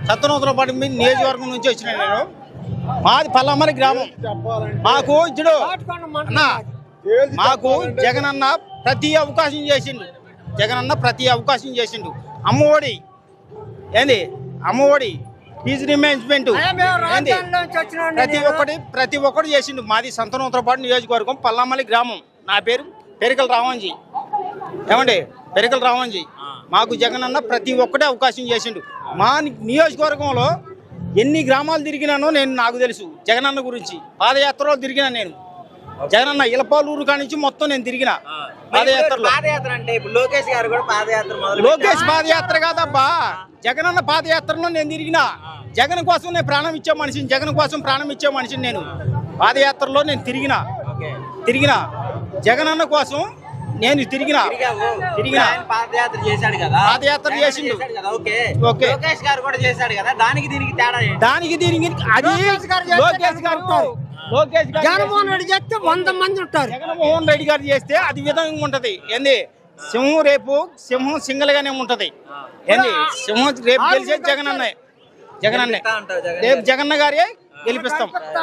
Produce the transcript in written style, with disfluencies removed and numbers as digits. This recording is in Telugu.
సత్తనూతలపాటి నియోజకవర్గం నుంచి వచ్చిన నేను. మాది పల్లమ్మరి గ్రామం. మాకు ఇచ్చుడు అన్నా, మాకు జగనన్న ప్రతి అవకాశం చేసిండు. జగనన్న ప్రతి అవకాశం చేసిండు. అమ్మఒడి ఏంది, అమ్మఒడి ఫీజు రిమెంబర్స్మెంట్ ఏంది, ప్రతి ఒక్కటి చేసిండు. మాది సత్తనూతలపాటి నియోజకవర్గం, పల్లమ్మలి గ్రామం. నా పేరు పెరికల రామంజీ. ఏమండి, పెరికల రామంజీ. మాకు జగనన్న ప్రతి ఒక్కటే అవకాశం చేసిండు. మా నియోజకవర్గంలో ఎన్ని గ్రామాలు తిరిగినానో నాకు తెలుసు. జగనన్న గురించి పాదయాత్రలో తిరిగినా నేను. జగనన్న ఇలపాలూరు కానించి మొత్తం నేను తిరిగిన పాదయాత్రలో. లోకేష్ పాదయాత్ర కాదబ్బా, జగనన్న పాదయాత్రలో నేను తిరిగిన. జగన్ కోసం నేను ప్రాణం ఇచ్చే మనిషిని, జగన్ కోసం ప్రాణం ఇచ్చే మనిషిని నేను. పాదయాత్రలో నేను తిరిగిన జగనన్న కోసం నేను తిరిగిన పాదయాత్ర చేశాడు కదా, పాదయాత్ర చేసిండు. ఓకే, దానికి దీనికి తేడా అది లోకేష్ గారు జగన్మోహన్ రెడ్డి చేస్తే 100 మంది ఉంటారు. జగన్మోహన్ రెడ్డి గారు చేస్తే అది విధంగా ఉంటది. ఏంది, సింహం రేపు సింహం సింగల్ గానే ఉంటది. ఏంది, సింహం రేపు గెలిచే జగనన్నే. రేపు జగన్న గారే గెలిపిస్తాం.